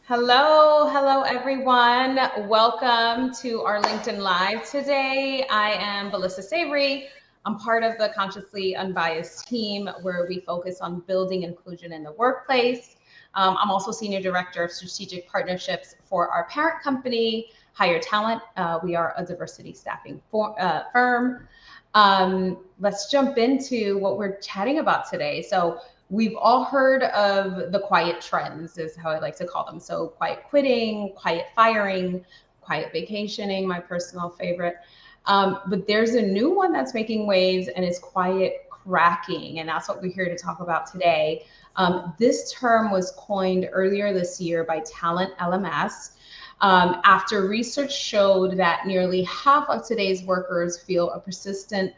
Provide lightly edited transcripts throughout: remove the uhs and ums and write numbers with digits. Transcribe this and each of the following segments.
Hello everyone. Welcome to our LinkedIn Live today. I am Belissa Savory. I'm part of the Consciously Unbiased team where we focus on building inclusion in the workplace. I'm also Senior Director of Strategic Partnerships for our parent company, Higher Talent. We are a diversity staffing firm. Let's jump into what we're chatting about today. So we've all heard of the quiet trends, is how I like to call them. So quiet quitting, quiet firing, quiet vacationing, my personal favorite. But there's a new one that's making waves, and it's quiet cracking. And that's what we're here to talk about today. This term was coined earlier this year by Talent LMS. After research showed that nearly half of today's workers feel a persistent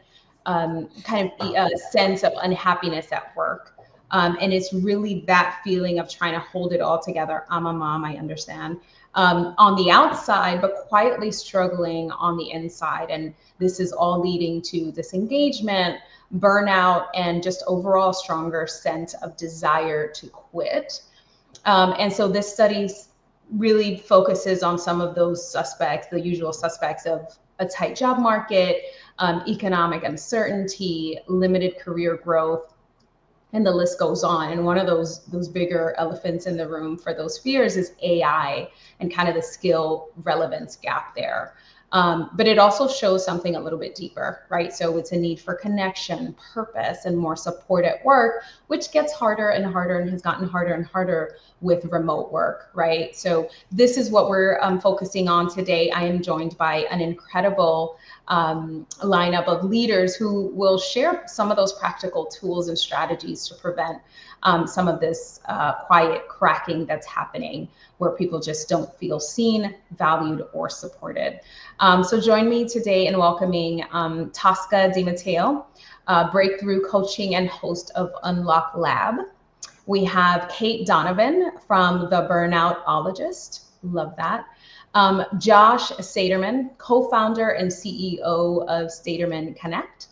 sense of unhappiness at work. And it's really that feeling of trying to hold it all together. I'm a mom, I understand. On the outside, but quietly struggling on the inside. And this is all leading to disengagement, burnout, and just overall stronger sense of desire to quit. And so this study really focuses on some of those suspects, the usual suspects of a tight job market, economic uncertainty, limited career growth, and the list goes on. And one of those bigger elephants in the room for those fears is AI and kind of the skill relevance gap there. But it also shows something a little bit deeper, right? So it's a need for connection, purpose, and more support at work, which gets harder and harder and has gotten harder and harder with remote work, right? So this is what we're focusing on today. I am joined by an incredible lineup of leaders who will share some of those practical tools and strategies to prevent some of this quiet cracking that's happening, where people just don't feel seen, valued, or supported. So join me today in welcoming Tosca DiMatteo, breakthrough coaching and host of Unlock Lab. We have Kate Donovan from The Burnoutologist. Love that. Josh Saterman, co-founder and CEO of Saterman Connect.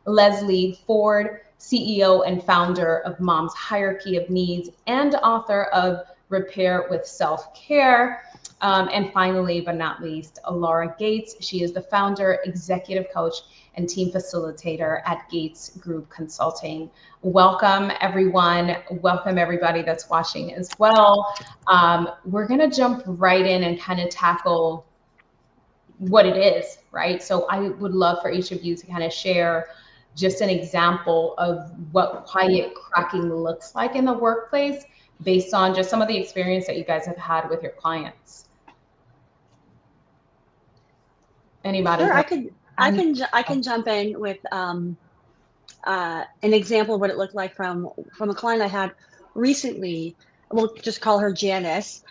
Leslie Ford, CEO and founder of Mom's Hierarchy of Needs and author of Repair with Self-Care. And finally, but not least, Laura Gates. She is the founder, executive coach, and team facilitator at Gates Group Consulting. Welcome, everyone. Welcome, everybody that's watching as well. We're going to jump right in and kind of tackle what it is, right? So I would love for each of you to kind of share just an example of what quiet cracking looks like in the workplace based on just some of the experience that you guys have had with your clients. Anybody? Sure, I can jump in with an example of what it looked like from a client I had recently. We'll just call her Janice.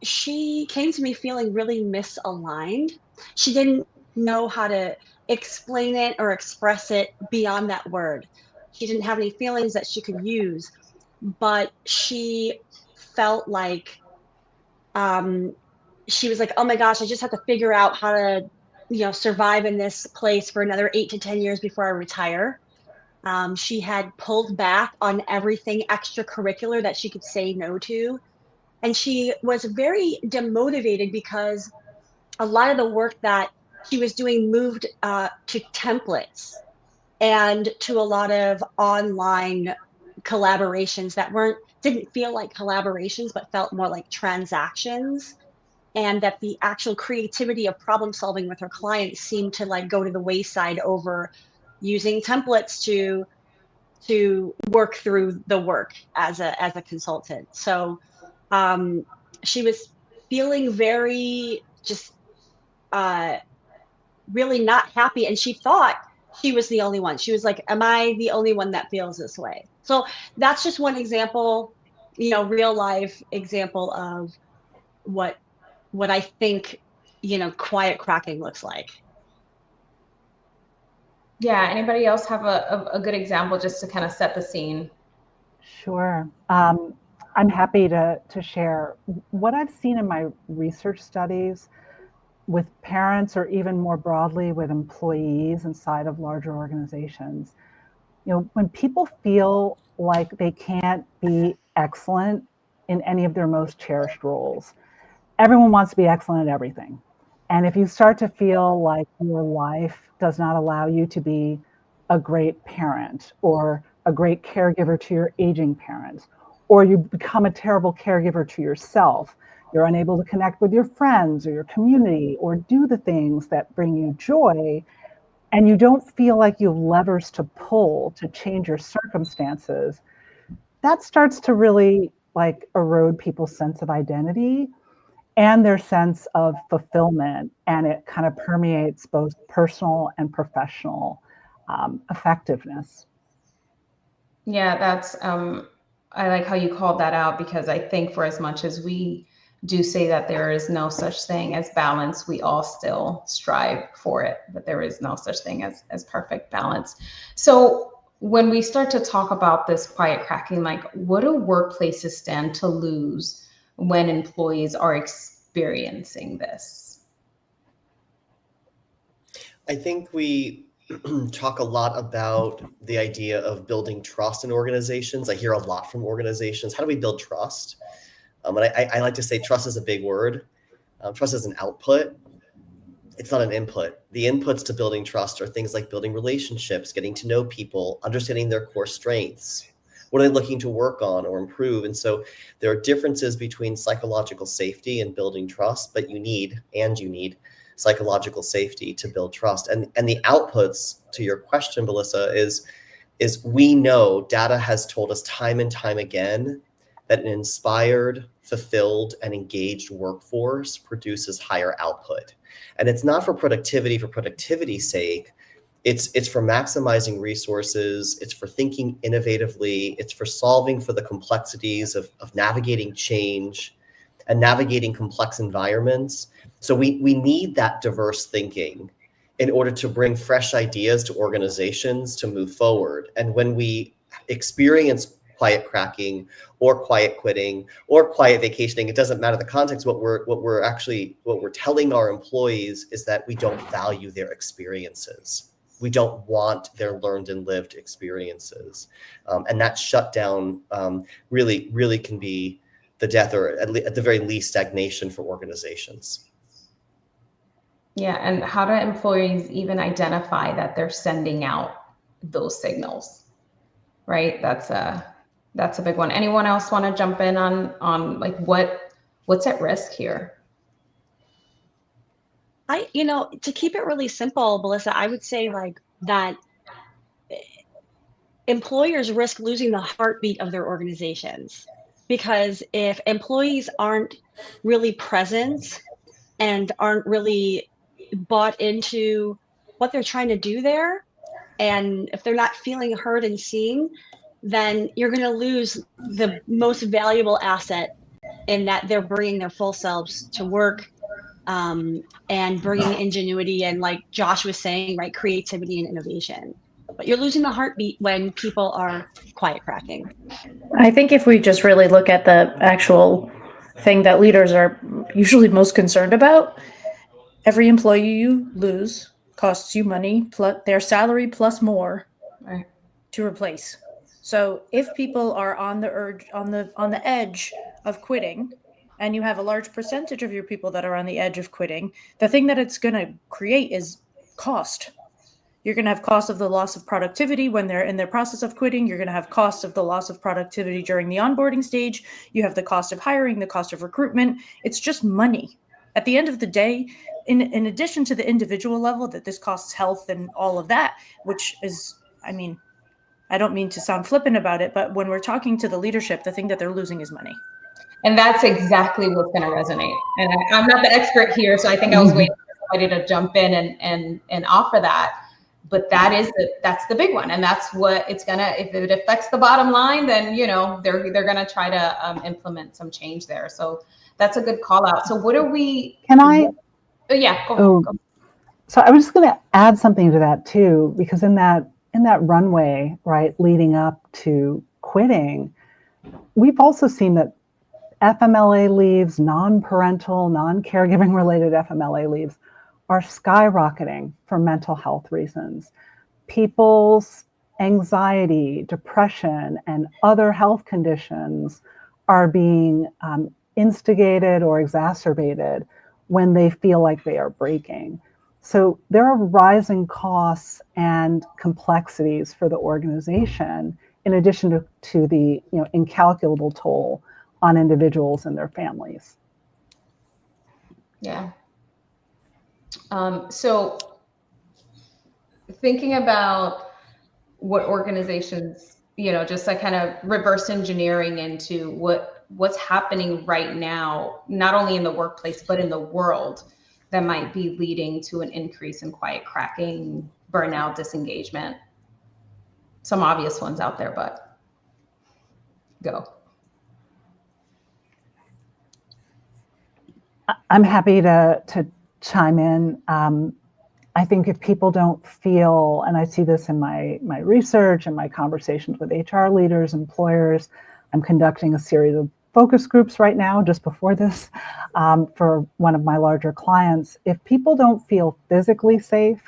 She came to me feeling really misaligned. She didn't know how to explain it or express it beyond that word. She didn't have any feelings that she could use, but she felt like she was like, oh my gosh, I just have to figure out how to, survive in this place for another 8 to 10 years before I retire. She had pulled back on everything extracurricular that she could say no to. And she was very demotivated because a lot of the work that she was doing moved to templates and to a lot of online collaborations that didn't feel like collaborations, but felt more like transactions. And that the actual creativity of problem solving with her clients seemed to like go to the wayside over using templates to work through the work as a consultant. So she was feeling very just really not happy, and she thought she was the only one. She was like, am I the only one that feels this way? So that's just one example, real life example of what I think, quiet cracking looks like. Yeah, anybody else have a good example just to kind of set the scene? Sure. I'm happy to share what I've seen in my research studies with parents, or even more broadly with employees inside of larger organizations. When people feel like they can't be excellent in any of their most cherished roles. Everyone wants to be excellent at everything. And if you start to feel like your life does not allow you to be a great parent or a great caregiver to your aging parents, or you become a terrible caregiver to yourself, you're unable to connect with your friends or your community or do the things that bring you joy, and you don't feel like you have levers to pull to change your circumstances, that starts to really like erode people's sense of identity and their sense of fulfillment. And it kind of permeates both personal and professional effectiveness. Yeah, that's I like how you called that out, because I think for as much as we do say that there is no such thing as balance, we all still strive for it, but there is no such thing as perfect balance. So when we start to talk about this quiet cracking, like, what do workplaces stand to lose when employees are experiencing this? I think we talk a lot about the idea of building trust in organizations. I hear a lot from organizations. How do we build trust? And I like to say trust is a big word. Trust is an output. It's not an input. The inputs to building trust are things like building relationships, getting to know people, understanding their core strengths. What are they looking to work on or improve? And so there are differences between psychological safety and building trust, but you need psychological safety to build trust. And the outputs to your question, Melissa, is we know data has told us time and time again that an inspired, fulfilled, and engaged workforce produces higher output. And it's not for productivity's sake. It's for maximizing resources. It's for thinking innovatively. It's for solving for the complexities of navigating change and navigating complex environments. So we need that diverse thinking in order to bring fresh ideas to organizations to move forward. And when we experience quiet cracking or quiet quitting or quiet vacationing, it doesn't matter the context. What we're telling our employees is that we don't value their experiences. We don't want their learned and lived experiences. And that shutdown really can be the death, or at the very least stagnation for organizations. Yeah, and how do employees even identify that they're sending out those signals? Right? That's a big one. Anyone else want to jump in on like what's at risk here? To keep it really simple, Melissa, I would say like that employers risk losing the heartbeat of their organizations, because if employees aren't really present and aren't really bought into what they're trying to do there, and if they're not feeling heard and seen, then you're going to lose the most valuable asset in that they're bringing their full selves to work, and bringing ingenuity and, like Josh was saying, right, creativity and innovation. But you're losing the heartbeat when people are quiet cracking. I think if we just really look at the actual thing that leaders are usually most concerned about, every employee you lose costs you money, plus their salary plus more, Right. to replace. So if people are on the edge of quitting, and you have a large percentage of your people that are on the edge of quitting, the thing that it's going to create is cost. You're going to have cost of the loss of productivity when they're in their process of quitting. You're going to have cost of the loss of productivity during the onboarding stage. You have the cost of hiring, the cost of recruitment. It's just money. At the end of the day, in addition to the individual level, that this costs health and all of that, which is, I mean, I don't mean to sound flippant about it, but when we're talking to the leadership, the thing that they're losing is money. And that's exactly what's going to resonate. And I'm not the expert here, so I think I was waiting for somebody to jump in and offer that. But that's the big one, and that's what it's gonna. If it affects the bottom line, then they're gonna try to implement some change there. So that's a good call out. So what are we? Can I? Oh yeah, go ahead. So I was just going to add something to that too, because in that runway, right, leading up to quitting, we've also seen that FMLA leaves, non-parental, non-caregiving related FMLA leaves, are skyrocketing for mental health reasons. People's anxiety, depression, and other health conditions are being instigated or exacerbated when they feel like they are breaking. So there are rising costs and complexities for the organization, in addition to the incalculable toll on individuals and their families. Yeah. So thinking about what organizations, just like kind of reverse engineering into what's happening right now, not only in the workplace, but in the world, that might be leading to an increase in quiet cracking, burnout, disengagement. Some obvious ones out there, but go. I'm happy to chime in. I think if people don't feel, and I see this in my research and my conversations with HR leaders, employers, I'm conducting a series of focus groups right now, just before this, for one of my larger clients. If people don't feel physically safe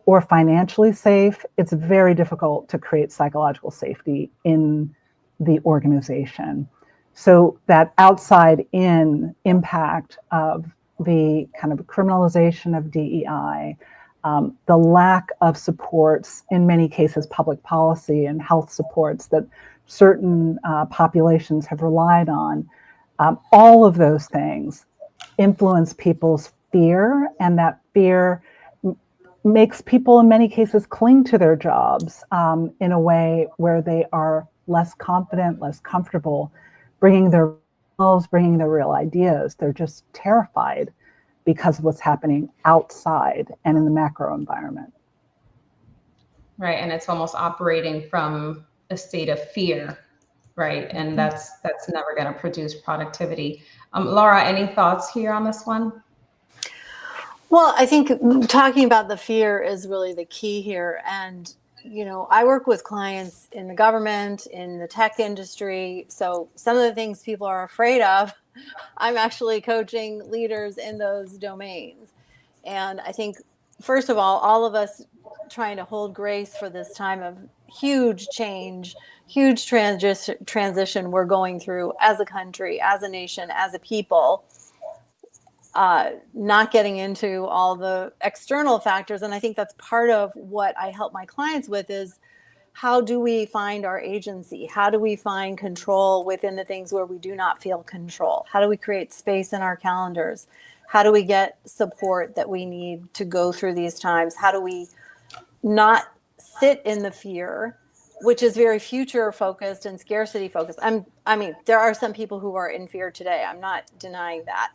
or financially safe, it's very difficult to create psychological safety in the organization. So that outside in impact of the kind of criminalization of DEI, the lack of supports, in many cases public policy and health supports that certain populations have relied on, all of those things influence people's fear, and that fear makes people in many cases cling to their jobs in a way where they are less confident, less comfortable bringing their real ideas. They're just terrified because of what's happening outside and in the macro environment. Right, and it's almost operating from a state of fear, right? And that's never going to produce productivity. Laura, any thoughts here on this one? Well, I think talking about the fear is really the key here. And, I work with clients in the government, in the tech industry. So some of the things people are afraid of, I'm actually coaching leaders in those domains. And I think, first of all of us trying to hold grace for this time of huge change, huge transition we're going through as a country, as a nation, as a people. Not getting into all the external factors. And I think that's part of what I help my clients with is, how do we find our agency? How do we find control within the things where we do not feel control? How do we create space in our calendars? How do we get support that we need to go through these times? How do we not sit in the fear, which is very future focused and scarcity focused? I mean, there are some people who are in fear today. I'm not denying that.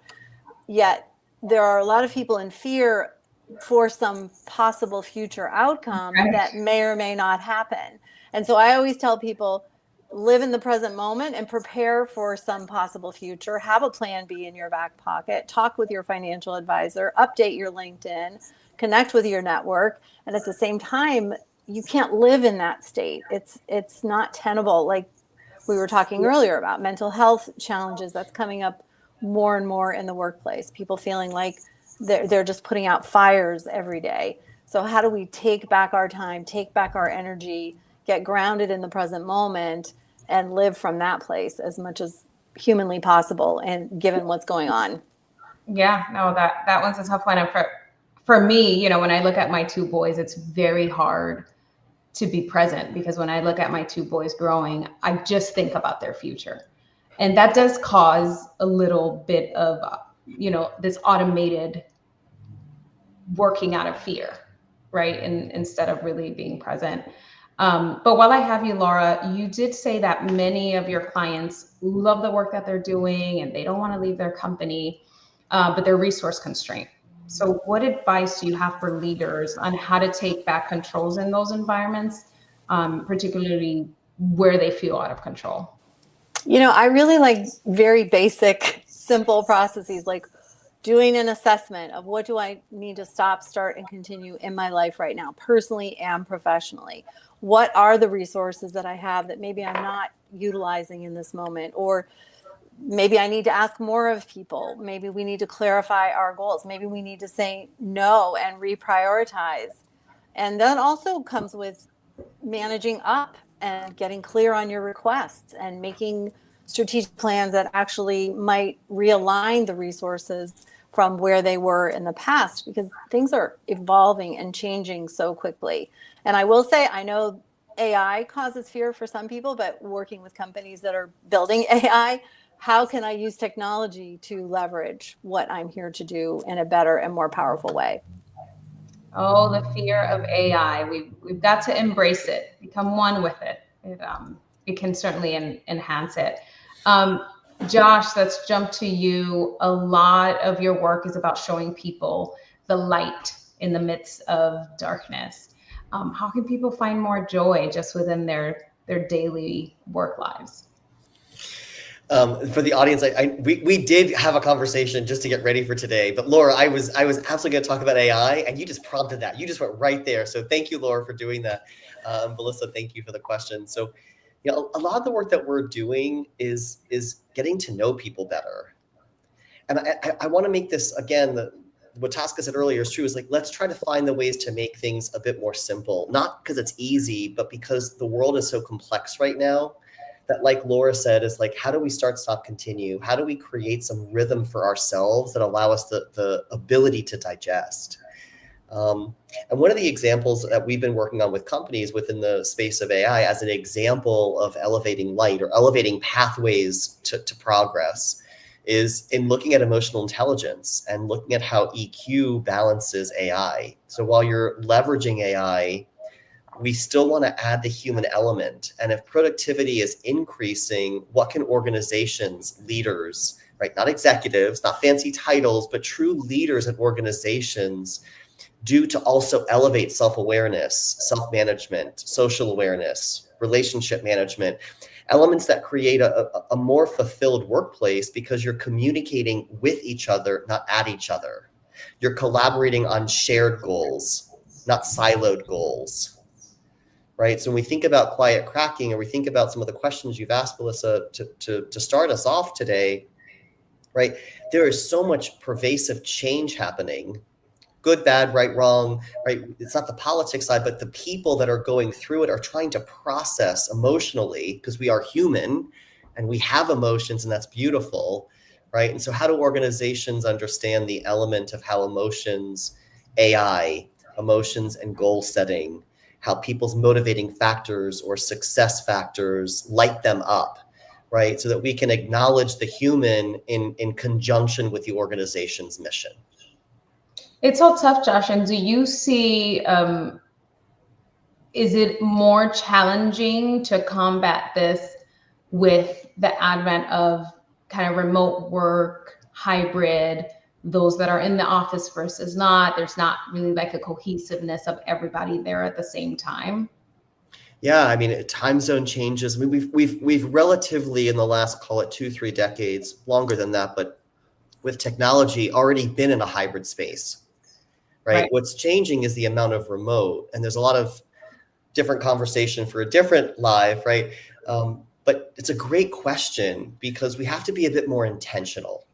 Yet there are a lot of people in fear for some possible future outcome that may or may not happen. And so I always tell people, live in the present moment and prepare for some possible future. Have a plan B in your back pocket. Talk with your financial advisor. Update your LinkedIn. Connect with your network. And at the same time, you can't live in that state. It's not tenable. Like we were talking earlier about mental health challenges that's coming up more and more in the workplace. People feeling like they're just putting out fires every day. So how do we take back our time, take back our energy, get grounded in the present moment, and live from that place as much as humanly possible, and given what's going on? Yeah, no, that one's a tough one. And for me, when I look at my two boys, it's very hard to be present, because when I look at my two boys growing, I just think about their future. And that does cause a little bit of, this automated working out of fear, right? And instead of really being present. But while I have you, Laura, you did say that many of your clients love the work that they're doing and they don't want to leave their company, but they're resource constrained. So what advice do you have for leaders on how to take back controls in those environments, particularly where they feel out of control? I really like very basic, simple processes, like doing an assessment of what do I need to stop, start, and continue in my life right now, personally and professionally. What are the resources that I have that maybe I'm not utilizing in this moment? Or maybe I need to ask more of people. Maybe we need to clarify our goals. Maybe we need to say no and reprioritize. And that also comes with managing up and getting clear on your requests and making strategic plans that actually might realign the resources from where they were in the past, because things are evolving and changing so quickly. And I will say, I know AI causes fear for some people, but working with companies that are building AI, how can I use technology to leverage what I'm here to do in a better and more powerful way? Oh, the fear of AI. We've got to embrace it, become one with it. It can certainly enhance it. Josh, let's jump to you. A lot of your work is about showing people the light in the midst of darkness. How can people find more joy just within their daily work lives? For the audience, we did have a conversation just to get ready for today. But Laura, I was absolutely going to talk about AI, and you just prompted that. You just went right there. So thank you, Laura, for doing that. Melissa, thank you for the question. So, a lot of the work that we're doing is getting to know people better. And I want to make this again. What Tasca said earlier is true. Is like, let's try to find the ways to make things a bit more simple. Not because it's easy, but because the world is so complex right now. That, like Laura said, is like, how do we start, stop, continue? How do we create some rhythm for ourselves that allow us the ability to digest? And one of the examples that we've been working on with companies within the space of AI as an example of elevating light or elevating pathways to progress is in looking at emotional intelligence and looking at how EQ balances AI. So while you're leveraging AI, we still want to add the human element. And if productivity is increasing, what can organizations, leaders, right? Not executives, not fancy titles, but true leaders and organizations do to also elevate self-awareness, self-management, social awareness, relationship management, elements that create a more fulfilled workplace because you're communicating with each other, not at each other. You're collaborating on shared goals, not siloed goals. Right. So when we think about quiet cracking, or we think about some of the questions you've asked, Melissa, to start us off today, right? There is so much pervasive change happening, good, bad, right, wrong, right? It's not the politics side, but the people that are going through it are trying to process emotionally, because we are human and we have emotions, and that's beautiful, right? And so how do organizations understand the element of how emotions, AI, emotions and goal setting, how people's motivating factors or success factors light them up, right? So that we can acknowledge the human in conjunction with the organization's mission. It's all tough, Josh. And do you see, is it more challenging to combat this with the advent of kind of remote work, hybrid, those that are in the office versus not? There's not really like a cohesiveness of everybody there at the same time. Yeah, I mean, time zone changes. I mean, we've relatively in the last, call it 2-3 decades, longer than that, but with technology already been in a hybrid space, right? What's changing is the amount of remote, and there's a lot of different conversation for a different live, right? But it's a great question because we have to be a bit more intentional.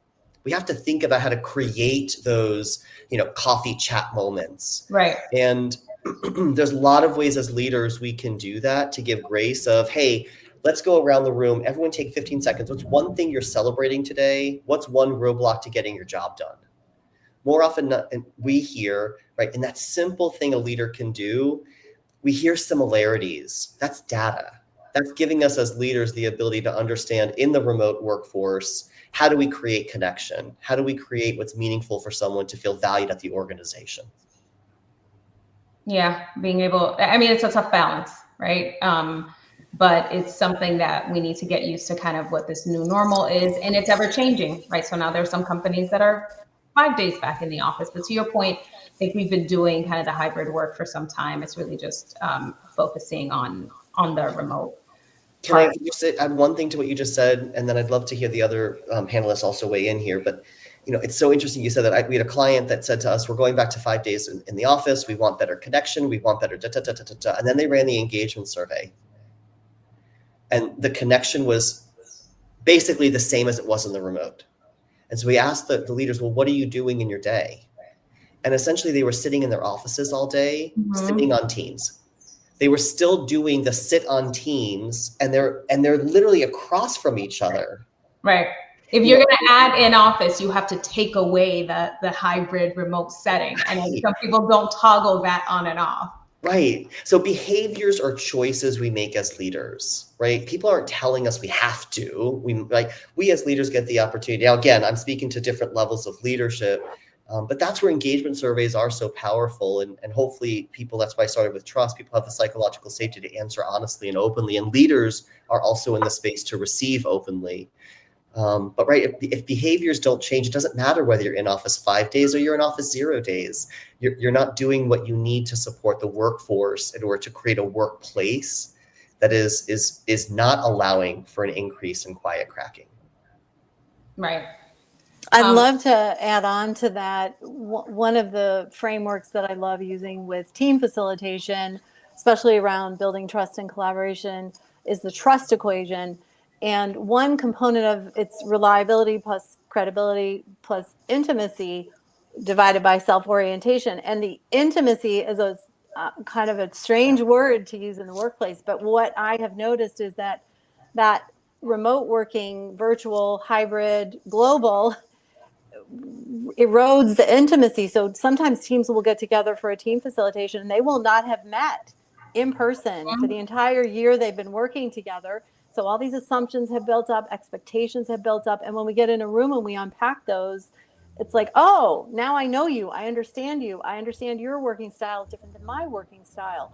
We have to think about how to create those, coffee chat moments. Right. And there's a lot of ways as leaders we can do that to give grace of, hey, let's go around the room. Everyone take 15 seconds. What's one thing you're celebrating today? What's one roadblock to getting your job done? More often we hear, right, and that simple thing a leader can do, we hear similarities. That's data. That's giving us as leaders the ability to understand in the remote workforce, how do we create connection? How do we create what's meaningful for someone to feel valued at the organization? Yeah, being able, I mean, it's a tough balance, right? But it's something that we need to get used to, kind of what this new normal is, and it's ever changing, right? So now there's some companies that are 5 days back in the office, but to your point, I think we've been doing kind of the hybrid work for some time. It's really just focusing on the remote. Can I just add one thing to what you just said, and then I'd love to hear the other panelists also weigh in here. But it's so interesting you said that. We had a client that said to us, we're going back to 5 days in the office. We want better connection. We want better da-da-da-da-da-da. And then they ran the engagement survey. And the connection was basically the same as it was in the remote. And so we asked the leaders, well, what are you doing in your day? And essentially they were sitting in their offices all day, sitting on Teams. they were still doing the sit on Teams, and they're literally across from each other. Right. If you're going to add in office, you have to take away the hybrid remote setting. And then some people don't toggle that on and off. Right. So behaviors are choices we make as leaders, right? People aren't telling us we have to. We as leaders get the opportunity. Now, again, I'm speaking to different levels of leadership, but that's where engagement surveys are so powerful. And hopefully people, that's why I started with trust, people have the psychological safety to answer honestly and openly. And leaders are also in the space to receive openly. But right, if behaviors don't change, it doesn't matter whether you're in office 5 days or you're in office 0 days. You're not doing what you need to support the workforce in order to create a workplace that is not allowing for an increase in quiet cracking. Right. I'd love to add on to that. One of the frameworks that I love using with team facilitation, especially around building trust and collaboration, is the trust equation. And one component of its reliability plus credibility plus intimacy divided by self-orientation. And the intimacy is a kind of a strange word to use in the workplace. But what I have noticed is that remote working, virtual, hybrid, global erodes the intimacy. So sometimes teams will get together for a team facilitation and they will not have met in person for the entire year they've been working together. So all these assumptions have built up, expectations have built up. And when we get in a room and we unpack those, it's like, oh, now I know you. I understand you. I understand your working style is different than my working style.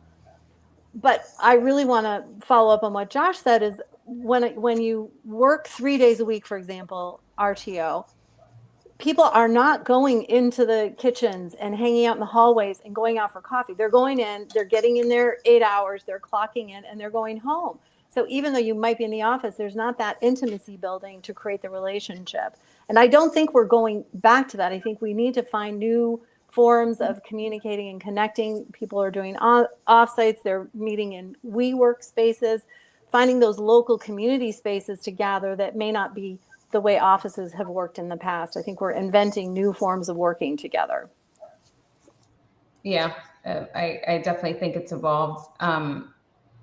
But I really want to follow up on what Josh said is when you work 3 days a week, for example, RTO, people are not going into the kitchens and hanging out in the hallways and going out for coffee. They're going in, they're getting in their 8 hours, they're clocking in, and they're going home. So even though you might be in the office, there's not that intimacy building to create the relationship. And I don't think we're going back to that. I think we need to find new forms of communicating and connecting. People are doing offsites, they're meeting in WeWork spaces, finding those local community spaces to gather that may not be the way offices have worked in the past. I think we're inventing new forms of working together. Yeah, I definitely think it's evolved.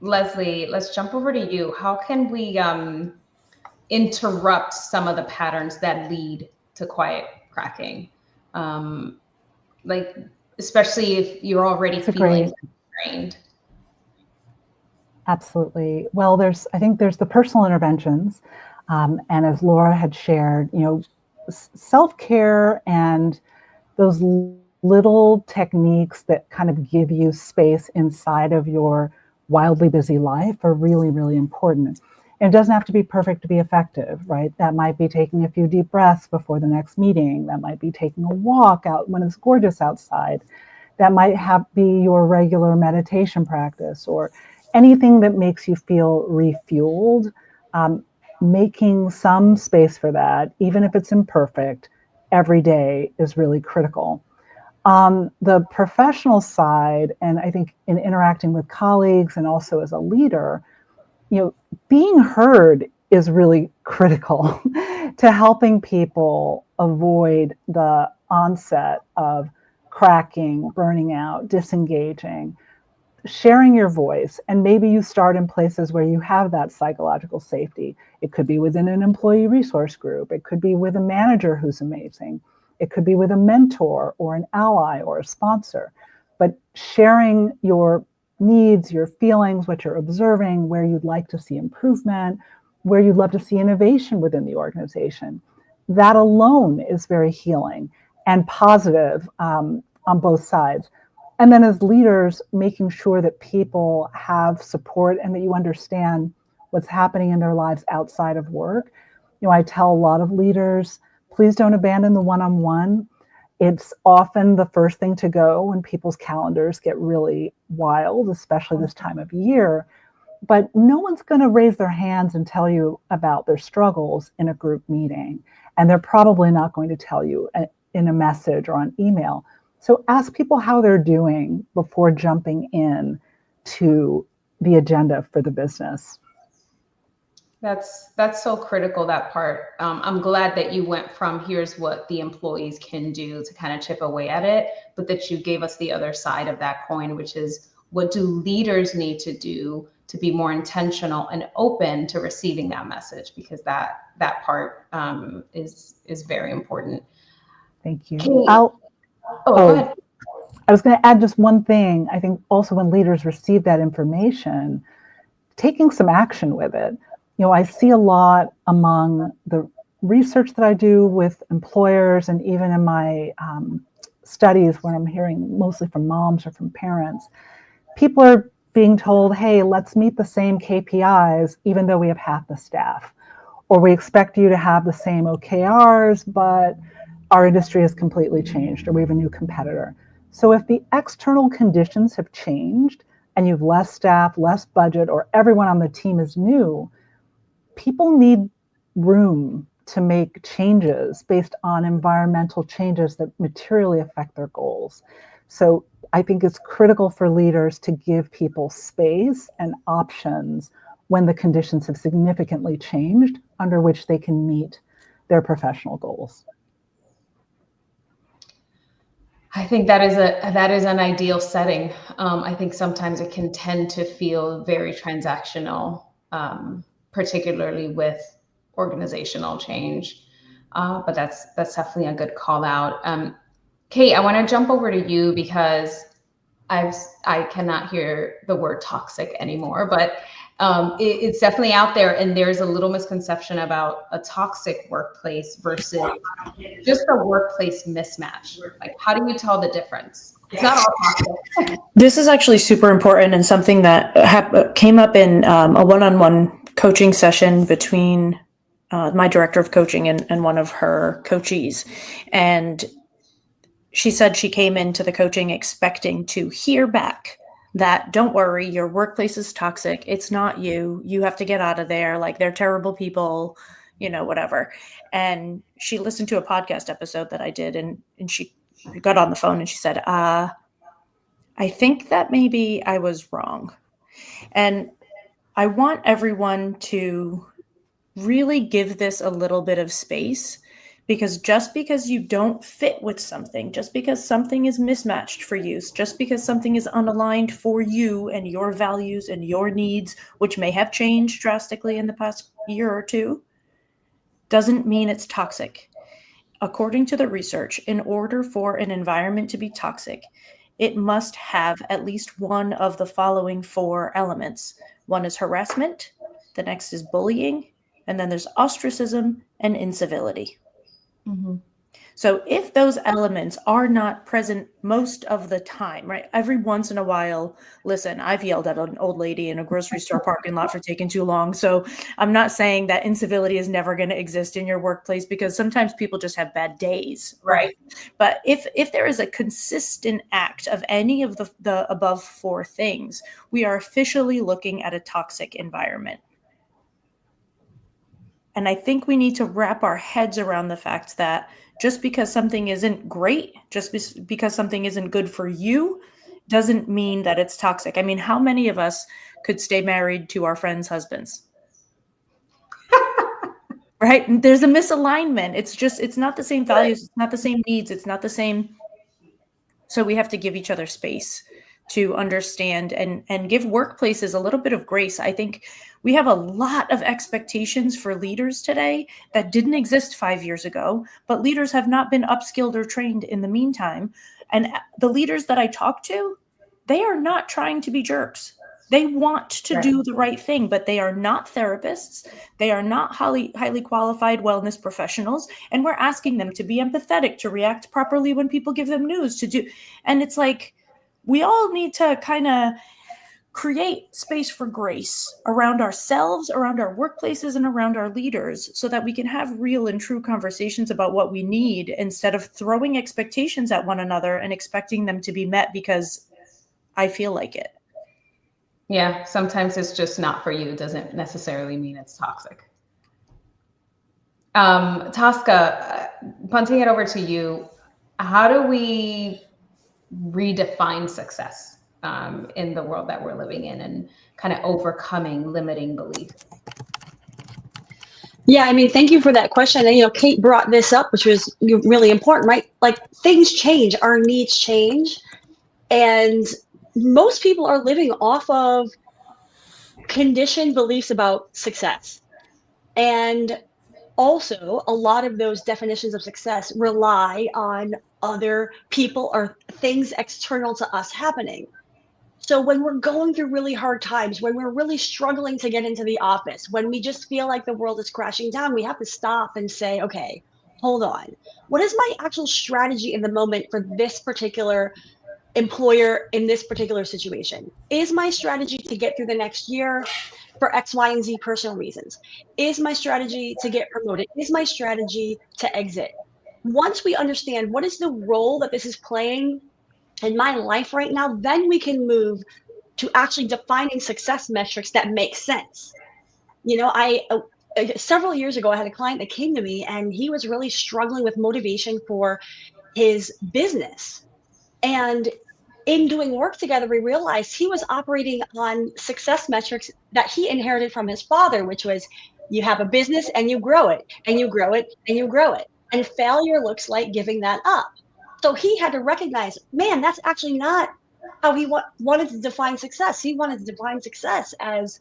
Leslie, let's jump over to you. How can we interrupt some of the patterns that lead to quiet cracking? Like, especially if you're already feeling strained. Absolutely. Well, I think there's the personal interventions. And as Laura had shared, self-care and those little techniques that kind of give you space inside of your wildly busy life are really, really important. And it doesn't have to be perfect to be effective, right? That might be taking a few deep breaths before the next meeting. That might be taking a walk out when it's gorgeous outside. That might be your regular meditation practice or anything that makes you feel refueled. Making some space for that, even if it's imperfect, every day is really critical. On the professional side, and I think in interacting with colleagues and also as a leader, being heard is really critical to helping people avoid the onset of cracking, burning out, disengaging. Sharing your voice, and maybe you start in places where you have that psychological safety. It could be within an employee resource group. It could be with a manager who's amazing. It could be with a mentor or an ally or a sponsor. But sharing your needs, your feelings, what you're observing, where you'd like to see improvement, where you'd love to see innovation within the organization, that alone is very healing and positive on both sides. And then as leaders, making sure that people have support and that you understand what's happening in their lives outside of work. I tell a lot of leaders, please don't abandon the one-on-one. It's often the first thing to go when people's calendars get really wild, especially this time of year. But no one's going to raise their hands and tell you about their struggles in a group meeting. And they're probably not going to tell you in a message or on email. So ask people how they're doing before jumping in to the agenda for the business. That's so critical, that part. I'm glad that you went from here's what the employees can do to kind of chip away at it, but that you gave us the other side of that coin, which is What do leaders need to do to be more intentional and open to receiving that message? Because that part is very important. Thank you. Kate, go ahead. I was going to add just one thing. I think also when leaders receive that information, taking some action with it. I see a lot among the research that I do with employers, and even in my studies where I'm hearing mostly from moms or from parents, people are being told, hey, let's meet the same KPIs, even though we have half the staff. Or we expect you to have the same OKRs, but our industry has completely changed, or we have a new competitor. So if the external conditions have changed and you have less staff, less budget, or everyone on the team is new, people need room to make changes based on environmental changes that materially affect their goals. So I think it's critical for leaders to give people space and options when the conditions have significantly changed under which they can meet their professional goals. I think that is an ideal setting. I think sometimes it can tend to feel very transactional, particularly with organizational change. But that's definitely a good call out. Kate, I want to jump over to you because I cannot hear the word toxic anymore, but it's definitely out there, and there's a little misconception about a toxic workplace versus just a workplace mismatch. Like, how do you tell the difference? It's not all toxic. This is actually super important, and something that came up in a one-on-one coaching session between my director of coaching and one of her coachees. And she said she came into the coaching expecting to hear back that, don't worry, your workplace is toxic. It's not you. You have to get out of there. Like, they're terrible people, whatever. And she listened to a podcast episode that I did, and she got on the phone and she said, I think that maybe I was wrong. And I want everyone to really give this a little bit of space, because just because you don't fit with something, just because something is mismatched for you, just because something is unaligned for you and your values and your needs, which may have changed drastically in the past year or two, doesn't mean it's toxic. According to the research, in order for an environment to be toxic, it must have at least one of the following 4 elements. One is harassment, the next is bullying, and then there's ostracism and incivility. Mm-hmm. So if those elements are not present most of the time, right? Every once in a while, listen, I've yelled at an old lady in a grocery store parking lot for taking too long. So I'm not saying that incivility is never going to exist in your workplace, because sometimes people just have bad days, right? But if there is a consistent act of any of the above 4 things, we are officially looking at a toxic environment. And I think we need to wrap our heads around the fact that just because something isn't great, just because something isn't good for you, doesn't mean that it's toxic. I mean, how many of us could stay married to our friends' husbands? Right? And there's a misalignment. It's not the same values. It's not the same needs. It's not the same. So we have to give each other space to understand and give workplaces a little bit of grace. I think we have a lot of expectations for leaders today that didn't exist 5 years ago, but leaders have not been upskilled or trained in the meantime. And the leaders that I talk to, they are not trying to be jerks. They want to do the right thing, but they are not therapists. They are not highly qualified wellness professionals. And we're asking them to be empathetic, to react properly when people give them news, to do. And it's like, we all need to kind of create space for grace around ourselves, around our workplaces, and around our leaders, so that we can have real and true conversations about what we need, instead of throwing expectations at one another and expecting them to be met because I feel like it. Yeah, sometimes it's just not for you. It doesn't necessarily mean it's toxic. Tosca, punting it over to you, how do we redefine success in the world that we're living in, and kind of overcoming limiting belief? Yeah, I mean, thank you for that question. And, Kate brought this up, which was really important, right? Like, things change, our needs change. And, most people are living off of conditioned beliefs about success. And also, a lot of those definitions of success rely on other people or things external to us happening. So when we're going through really hard times, when we're really struggling to get into the office, when we just feel like the world is crashing down, we have to stop and say, okay, hold on. What is my actual strategy in the moment for this particular employer in this particular situation? Is my strategy to get through the next year for X, Y, and Z personal reasons? Is my strategy to get promoted? Is my strategy to exit? Once we understand what is the role that this is playing in my life right now, then we can move to actually defining success metrics that make sense. I several years ago, I had a client that came to me and he was really struggling with motivation for his business. And in doing work together, we realized he was operating on success metrics that he inherited from his father, which was you have a business and you grow it and you grow it and you grow it. And failure looks like giving that up. So he had to recognize, man, that's actually not how he wanted to define success. He wanted to define success as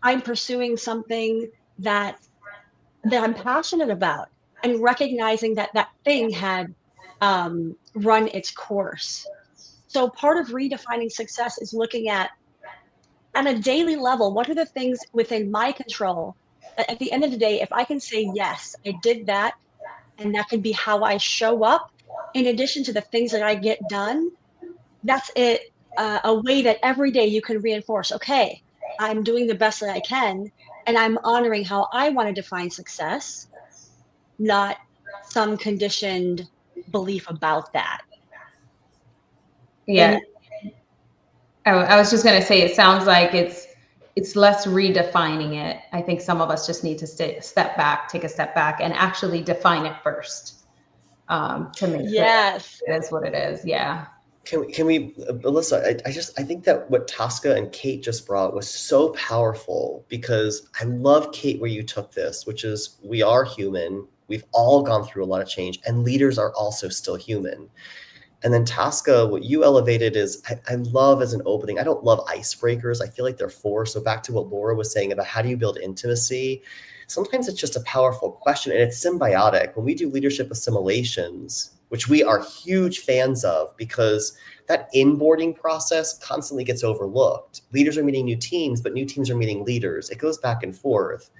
I'm pursuing something that I'm passionate about, and recognizing that that thing had run its course. So part of redefining success is looking at a daily level, what are the things within my control? At the end of the day, if I can say, yes, I did that, and that can be how I show up, in addition to the things that I get done, that's it. A way that every day you can reinforce, okay, I'm doing the best that I can, and I'm honoring how I want to define success, not some conditioned belief about that. Yeah. I was just going to say, it sounds like it's less redefining it. I think some of us just need to take a step back and actually define it first, to make yes, it is what it is. Yeah. Can we, Alyssa, I think that what Tosca and Kate just brought was so powerful, because I love, Kate, where you took this, which is we are human. We've all gone through a lot of change, and leaders are also still human. And then Tosca, what you elevated is, I love as an opening, I don't love icebreakers. I feel like they're forced. So back to what Laura was saying about how do you build intimacy? Sometimes it's just a powerful question, and it's symbiotic. When we do leadership assimilations, which we are huge fans of, because that inboarding process constantly gets overlooked. Leaders are meeting new teams, but new teams are meeting leaders. It goes back and forth.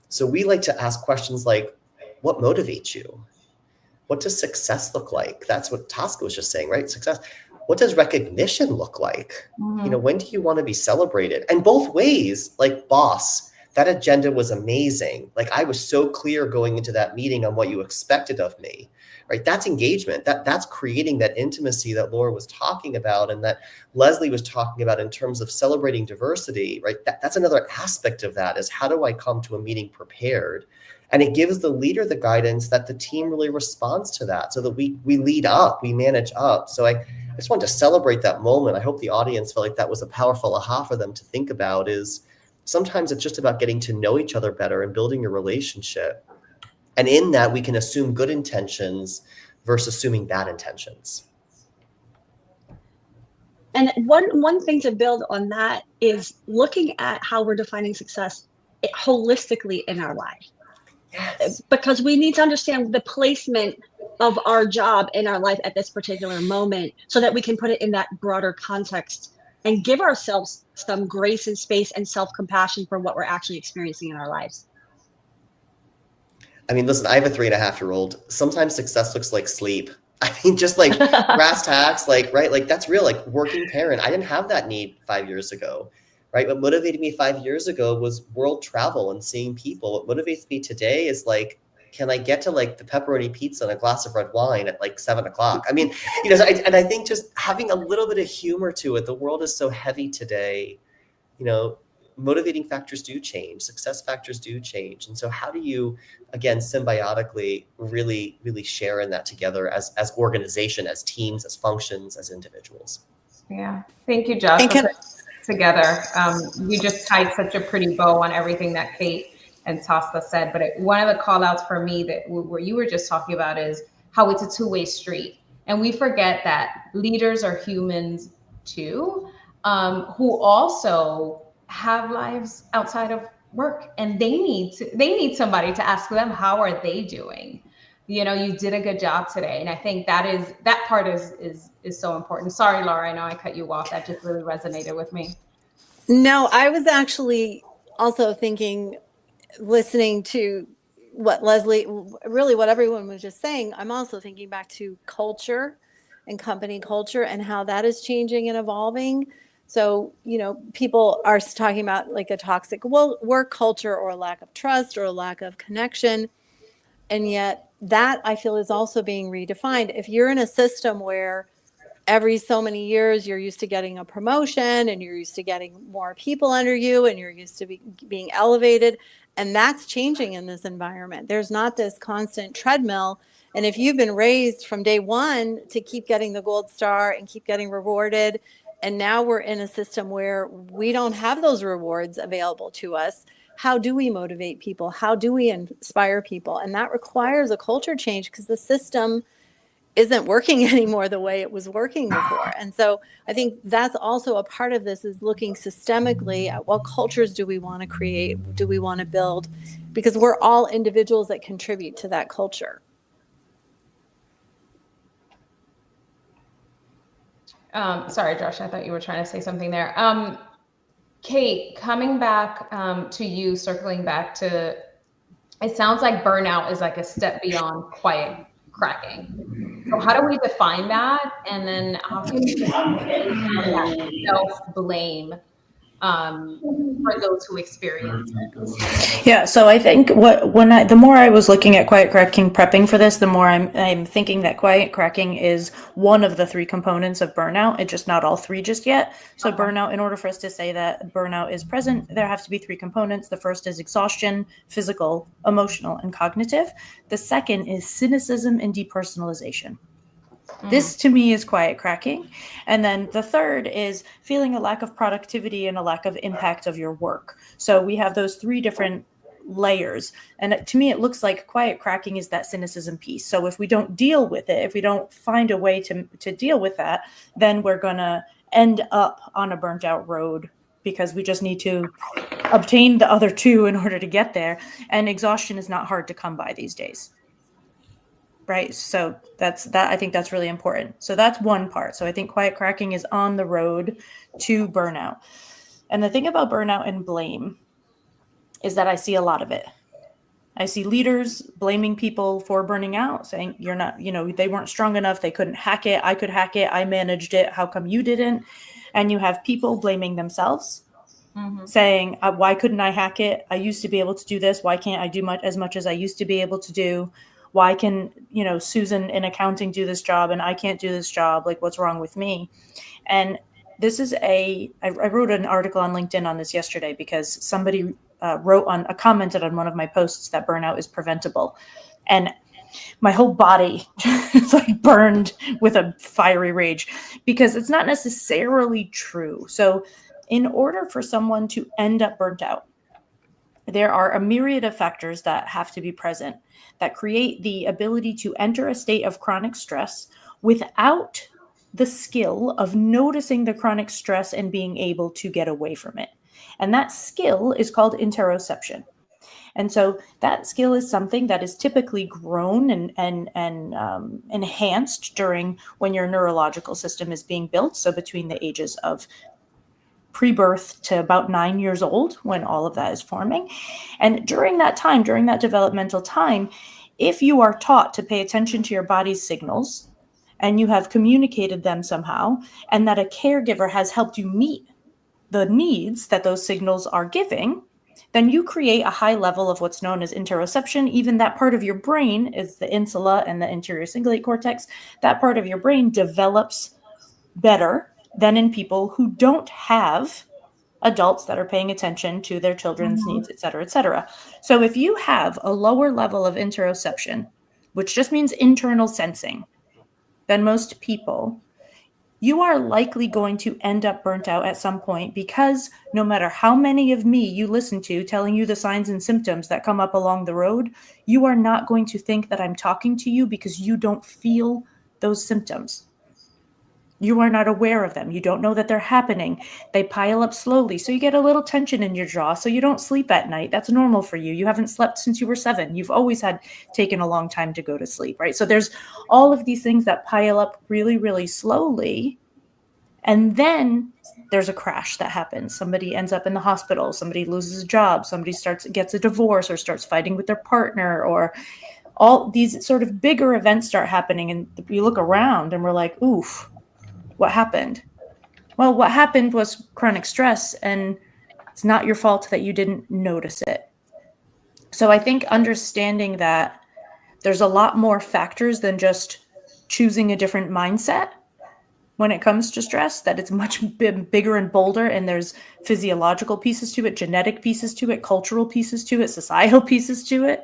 So we like to ask questions like, what motivates you? What does success look like? That's what Tosca was just saying, right? Success. What does recognition look like? Mm-hmm. When do you want to be celebrated? And both ways, like, boss, that agenda was amazing. Like, I was so clear going into that meeting on what you expected of me, right? That's engagement. That's creating that intimacy that Laura was talking about, and that Leslie was talking about in terms of celebrating diversity, right? That's another aspect of that, is how do I come to a meeting prepared? And it gives the leader the guidance that the team really responds to that, so that we lead up, we manage up. So I just wanted to celebrate that moment. I hope the audience felt like that was a powerful aha for them to think about, is sometimes it's just about getting to know each other better and building a relationship. And in that, we can assume good intentions versus assuming bad intentions. And one thing to build on that is looking at how we're defining success holistically in our life. Yes. Because we need to understand the placement of our job in our life at this particular moment, so that we can put it in that broader context and give ourselves some grace and space and self-compassion for what we're actually experiencing in our lives. I mean, listen, I have a 3.5-year-old. Sometimes success looks like sleep. I mean, just like brass tacks, like, right? Like, that's real, like working parent. I didn't have that need 5 years ago, right? What motivated me 5 years ago was world travel and seeing people. What motivates me today is like, can I get to like the pepperoni pizza and a glass of red wine at like 7 o'clock? I mean, and I think just having a little bit of humor to it. The world is so heavy today, motivating factors do change, success factors do change. And so how do you, again, symbiotically really, really share in that together as organization, as teams, as functions, as individuals? Yeah. Thank you, Josh. Together. You just tied such a pretty bow on everything that Kate and Tosca said. But one of the call outs for me that where you were just talking about is how it's a two-way street. And we forget that leaders are humans too. who also have lives outside of work, and they need somebody to ask them, how are they doing? You know, you did a good job today. And I think that part is so important. Sorry, Laura, I know I cut you off. That just really resonated with me. No, I was actually also thinking, listening to what Leslie, really what everyone was just saying, I'm also thinking back to culture and company culture and how that is changing and evolving. So, you know, people are talking about like a toxic work culture, or a lack of trust, or a lack of connection. And yet that, I feel, is also being redefined. If you're in a system where every so many years you're used to getting a promotion, and you're used to getting more people under you, and you're used to being elevated, and that's changing in this environment. There's not this constant treadmill. And if you've been raised from day one to keep getting the gold star and keep getting rewarded, and now we're in a system where we don't have those rewards available to us, how do we motivate people? How do we inspire people? And that requires a culture change, because the system isn't working anymore the way it was working before. And so I think that's also a part of this, is looking systemically at what cultures do we want to create, do we want to build, because we're all individuals that contribute to that culture. Sorry, Josh, I thought you were trying to say something there. Kate, coming back to you, circling back to, it sounds like burnout is like a step beyond quiet cracking. So how do we define that? And then how can we break down that self-blame for those who experience it? Yeah, so I think the more I was looking at quiet cracking, prepping for this, the more I'm thinking that quiet cracking is one of the three components of burnout. It's just not all three just yet. So burnout, in order for us to say that burnout is present, there have to be three components. The first is exhaustion, physical, emotional, and cognitive. The second is cynicism and depersonalization. This to me is quiet cracking. And then the third is feeling a lack of productivity and a lack of impact of your work. So we have those three different layers. And to me, it looks like quiet cracking is that cynicism piece. So if we don't deal with it, if we don't find a way to deal with that, then we're going to end up on a burnt out road, because we just need to obtain the other two in order to get there. And exhaustion is not hard to come by these days. Right. So I think that's really important. So that's one part. So I think quiet cracking is on the road to burnout. And the thing about burnout and blame is that I see a lot of it. I see leaders blaming people for burning out, saying you're not, they weren't strong enough. They couldn't hack it. I could hack it. I managed it. How come you didn't? And you have people blaming themselves, saying, why couldn't I hack it? I used to be able to do this. Why can't I do as much as I used to be able to do? Why can, Susan in accounting do this job and I can't do this job? Like, what's wrong with me? And this is I wrote an article on LinkedIn on this yesterday, because somebody commented on one of my posts that burnout is preventable. And my whole body is like burned with a fiery rage, because it's not necessarily true. So in order for someone to end up burnt out, there are a myriad of factors that have to be present that create the ability to enter a state of chronic stress without the skill of noticing the chronic stress and being able to get away from it. And that skill is called interoception. And so that skill is something that is typically grown and enhanced during when your neurological system is being built. So between the ages of pre-birth to about 9 years old, when all of that is forming. And during that time, during that developmental time, if you are taught to pay attention to your body's signals and you have communicated them somehow, and that a caregiver has helped you meet the needs that those signals are giving, then you create a high level of what's known as interoception. Even that part of your brain is the insula and the anterior cingulate cortex. That part of your brain develops better than in people who don't have adults that are paying attention to their children's needs, et cetera, et cetera. So if you have a lower level of interoception, which just means internal sensing, than most people, you are likely going to end up burnt out at some point, because no matter how many of me you listen to telling you the signs and symptoms that come up along the road, you are not going to think that I'm talking to you, because you don't feel those symptoms. You are not aware of them. You don't know that they're happening. They pile up slowly. So you get a little tension in your jaw. So you don't sleep at night. That's normal for you. You haven't slept since you were 7. You've always had taken a long time to go to sleep, right? So there's all of these things that pile up really, really slowly. And then there's a crash that happens. Somebody ends up in the hospital. Somebody loses a job. Somebody gets a divorce or starts fighting with their partner, or all these sort of bigger events start happening. And we look around and we're like, oof. What happened? Well, what happened was chronic stress, and it's not your fault that you didn't notice it. So I think understanding that there's a lot more factors than just choosing a different mindset when it comes to stress, that it's much bigger and bolder, and there's physiological pieces to it, genetic pieces to it, cultural pieces to it, societal pieces to it,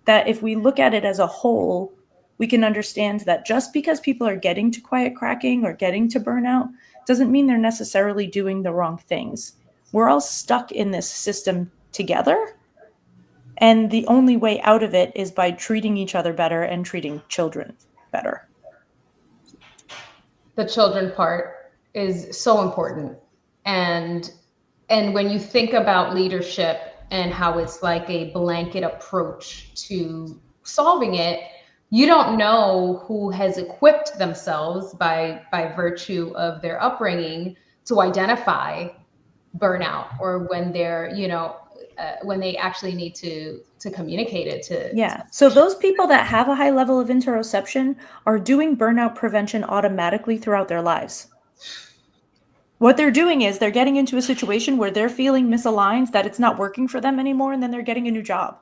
that if we look at it as a whole, we can understand that just because people are getting to quiet cracking or getting to burnout doesn't mean they're necessarily doing the wrong things. We're all stuck in this system together. And the only way out of it is by treating each other better and treating children better. The children part is so important. And when you think about leadership and how it's like a blanket approach to solving it, you don't know who has equipped themselves by virtue of their upbringing to identify burnout, or when they're, when they actually need to communicate it to. Yeah. So those people that have a high level of interoception are doing burnout prevention automatically throughout their lives. What they're doing is they're getting into a situation where they're feeling misaligned, that it's not working for them anymore, and then they're getting a new job,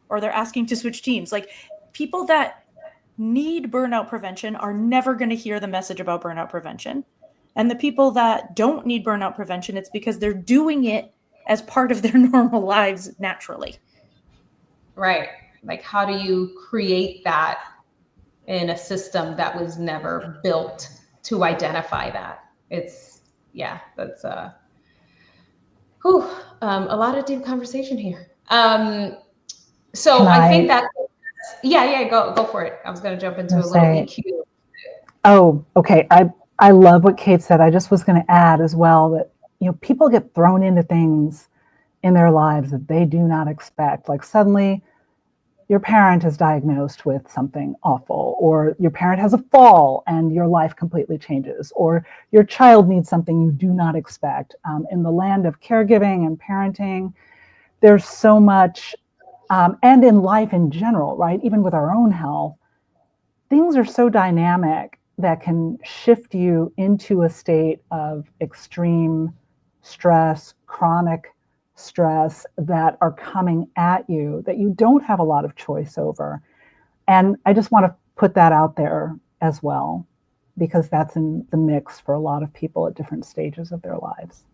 or they're asking to switch teams. Like, people that need burnout prevention are never going to hear the message about burnout prevention. And the people that don't need burnout prevention, it's because they're doing it as part of their normal lives naturally. Right. Like, how do you create that in a system that was never built to identify that? It's, yeah, that's a lot of deep conversation here. So I think that, yeah, go for it. I was going to jump into a little EQ. Oh, okay. I love what Kate said. I just was going to add as well that, people get thrown into things in their lives that they do not expect. Like, suddenly your parent is diagnosed with something awful, or your parent has a fall and your life completely changes, or your child needs something you do not expect. In the land of caregiving and parenting, there's so much, and in life in general, right? Even with our own health, things are so dynamic that can shift you into a state of extreme stress, chronic stress, that are coming at you that you don't have a lot of choice over. And I just want to put that out there as well, because that's in the mix for a lot of people at different stages of their lives.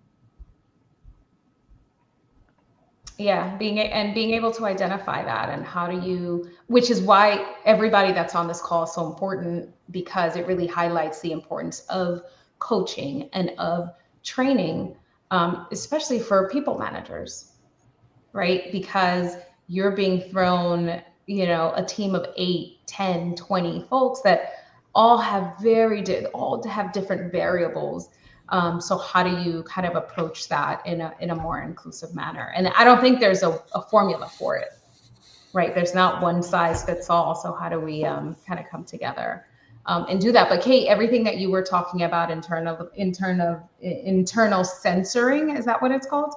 Yeah, being able to identify that, and how do you, which is why everybody that's on this call is so important, because it really highlights the importance of coaching and of training, especially for people managers, right? Because you're being thrown, a team of 8, 10, 20 folks that all have different variables. So how do you kind of approach that in a more inclusive manner? And I don't think there's a formula for it, right? There's not one size fits all. So how do we kind of come together and do that? But Kate, everything that you were talking about internal censoring, is that what it's called?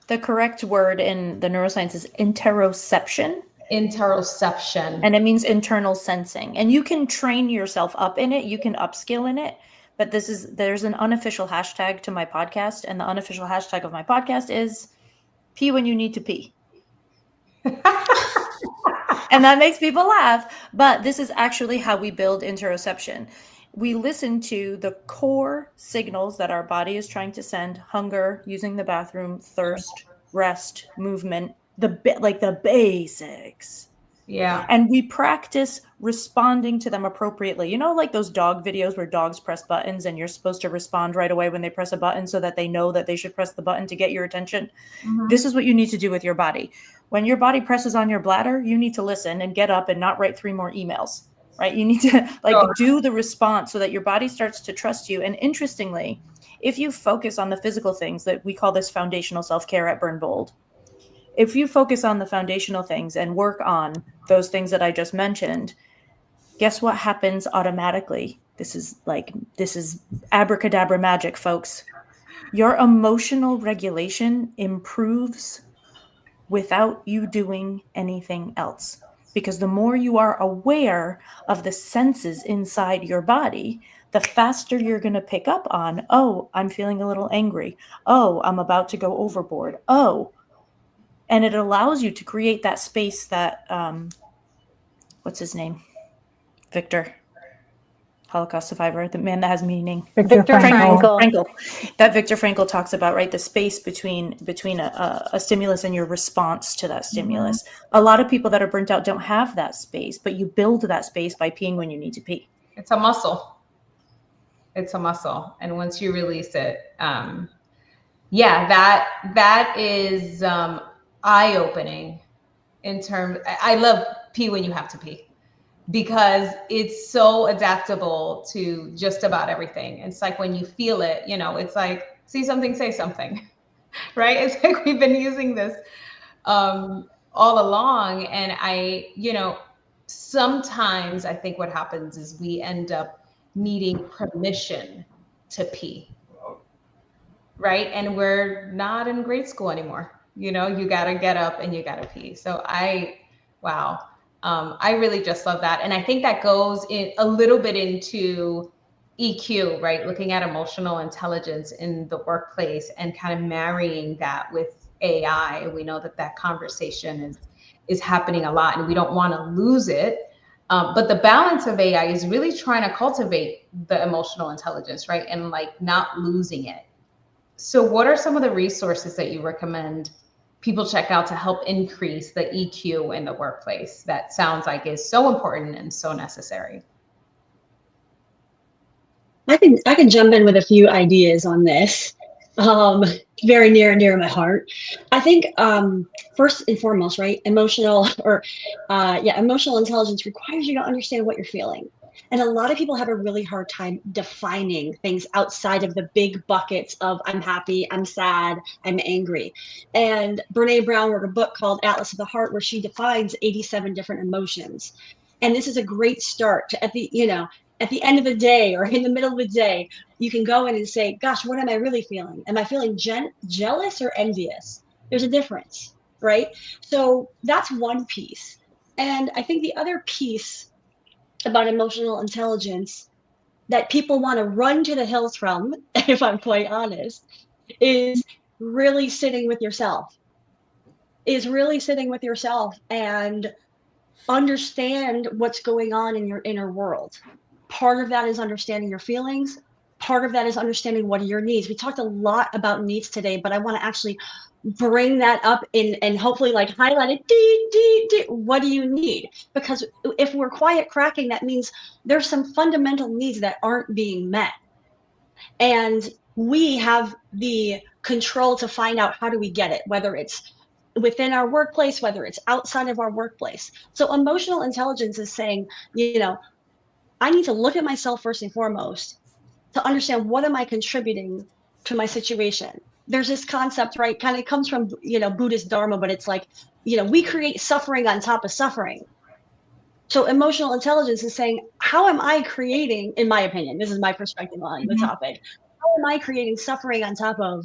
The correct word in the neuroscience is interoception. Interoception. And it means internal sensing. And you can train yourself up in it. You can upskill in it. But there's an unofficial hashtag to my podcast. And the unofficial hashtag of my podcast is pee when you need to pee. And that makes people laugh. But this is actually how we build interoception. We listen to the core signals that our body is trying to send: hunger, using the bathroom, thirst, rest, movement, the basics. Yeah. And we practice responding to them appropriately. Like those dog videos where dogs press buttons and you're supposed to respond right away when they press a button, so that they know that they should press the button to get your attention. Mm-hmm. This is what you need to do with your body. When your body presses on your bladder, you need to listen and get up and not write 3 more emails, right? You need to like Sure. do the response so that your body starts to trust you. And interestingly, if you focus on the physical things that we call this foundational self-care at Burn Bold, if you focus on the foundational things and work on those things that I just mentioned, guess what happens automatically? This is abracadabra magic, folks. Your emotional regulation improves without you doing anything else. Because the more you are aware of the senses inside your body, the faster you're going to pick up on, oh, I'm feeling a little angry. Oh, I'm about to go overboard. Oh, and it allows you to create that space that, what's his name? Victor, Holocaust survivor, the man that has meaning. Viktor Frankl. Frankl. That Viktor Frankl talks about, right? The space between a stimulus and your response to that stimulus. A lot of people that are burnt out don't have that space, but you build that space by peeing when you need to pee. It's a muscle. It's a muscle. And once you release it, yeah, that is eye-opening in terms, I love pee when you have to pee, because it's so adaptable to just about everything. It's like when you feel it, you know, it's like, see something, say something, right? It's like we've been using this all along. And sometimes I think what happens is we end up needing permission to pee, right? And we're not in grade school anymore. You know, you got to get up and you got to pee. So wow. I really just love that. And I think that goes in a little bit into EQ, right? Looking at emotional intelligence in the workplace and kind of marrying that with AI. We know that conversation is happening a lot, and we don't want to lose it. But the balance of AI is really trying to cultivate the emotional intelligence, right? And like not losing it. So what are some of the resources that you recommend people check out to help increase the EQ in the workplace that sounds like is so important and so necessary? I can jump in with a few ideas on this. Very near and dear to my heart. I think first and foremost, right, emotional intelligence requires you to understand what you're feeling. And a lot of people have a really hard time defining things outside of the big buckets of I'm happy, I'm sad, I'm angry. And Brene Brown wrote a book called Atlas of the Heart, where she defines 87 different emotions. And this is a great start to, at the end of the day or in the middle of the day, you can go in and say, gosh, what am I really feeling? Am I feeling jealous or envious? There's a difference, right? So that's one piece. And I think the other piece about emotional intelligence that people want to run to the hills from, if I'm quite honest, is really sitting with yourself. And understand what's going on in your inner world. Part of that is understanding your feelings. Part of that is understanding what are your needs. We talked a lot about needs today, but I want to actually bring that up and hopefully like highlight it. What do you need? Because if we're quiet cracking, that means there's some fundamental needs that aren't being met. And we have the control to find out how do we get it, whether it's within our workplace, whether it's outside of our workplace. So emotional intelligence is saying, I need to look at myself first and foremost to understand what am I contributing to my situation. There's this concept, right? Kind of comes from, Buddhist Dharma, but it's like, we create suffering on top of suffering. So emotional intelligence is saying, how am I creating, in my opinion, this is my perspective on the topic, how am I creating suffering on top of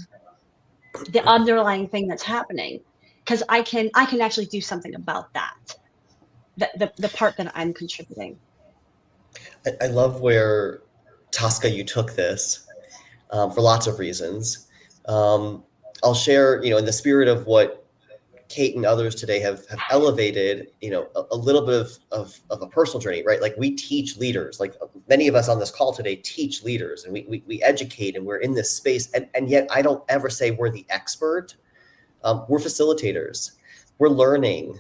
the underlying thing that's happening? Because I can actually do something about that, the part that I'm contributing. I love where, Tosca, you took this for lots of reasons. I'll share, in the spirit of what Kate and others today have elevated, a little bit of a personal journey, right? Like we teach leaders, like many of us on this call today teach leaders, and we educate, and we're in this space. And yet I don't ever say we're the expert. We're facilitators. We're learning,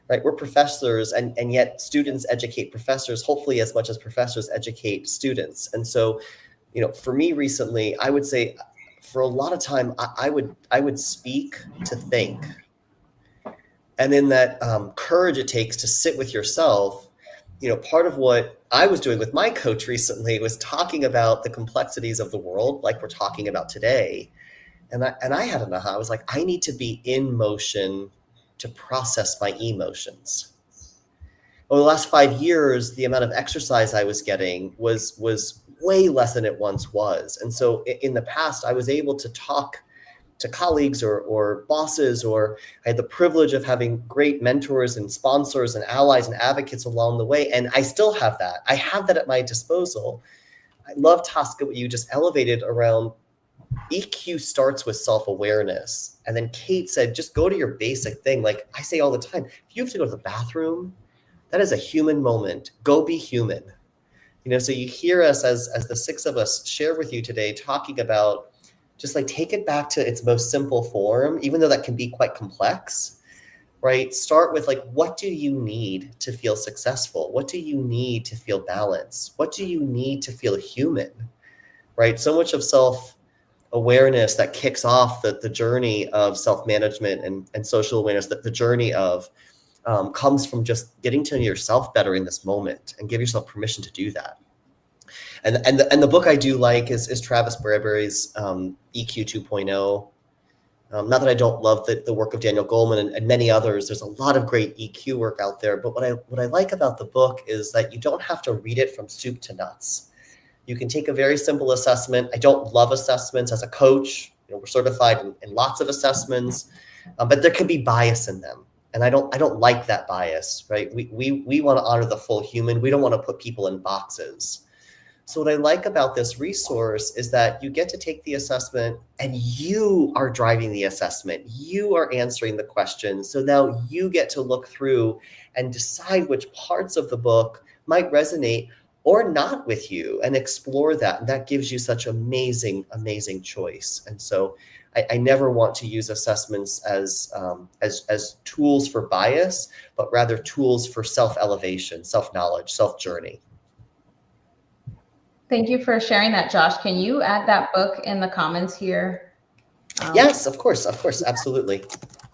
right? We're professors, and yet students educate professors, hopefully as much as professors educate students. And so, for me recently, I would say for a lot of time, I would speak to think. And then that courage it takes to sit with yourself part of what I was doing with my coach recently was talking about the complexities of the world, like we're talking about today. And I had an aha. I was like, I need to be in motion to process my emotions. Over the last 5 years, the amount of exercise I was getting was way less than it once was. And so in the past, I was able to talk to colleagues or bosses, or I had the privilege of having great mentors and sponsors and allies and advocates along the way. And I still have that. I have that at my disposal. I love, Tosca, what you just elevated around EQ starts with self-awareness. And then Kate said, just go to your basic thing. Like I say all the time, if you have to go to the bathroom, that is a human moment. Go be human. So you hear us as the six of us share with you today, talking about just like take it back to its most simple form, even though that can be quite complex, right? Start with like, what do you need to feel successful? What do you need to feel balanced? What do you need to feel human, right? So much of self-awareness that kicks off the journey of self-management and social awareness, that the journey of comes from just getting to know yourself better in this moment and give yourself permission to do that. And the book I do like is Travis Bradbury's EQ 2.0. Not that I don't love the work of Daniel Goleman and many others. There's a lot of great EQ work out there. But what I like about the book is that you don't have to read it from soup to nuts. You can take a very simple assessment. I don't love assessments as a coach. We're certified in lots of assessments, but there can be bias in them. And I don't like that bias, right? We want to honor the full human. We don't want to put people in boxes. So what I like about this resource is that you get to take the assessment and you are driving the assessment. You are answering the questions. So now you get to look through and decide which parts of the book might resonate or not with you and explore that. And that gives you such amazing, amazing choice. And so I never want to use assessments as tools for bias, but rather tools for self-elevation, self-knowledge, self-journey. Thank you for sharing that, Josh. Can you add that book in the comments here? Yes, of course, absolutely.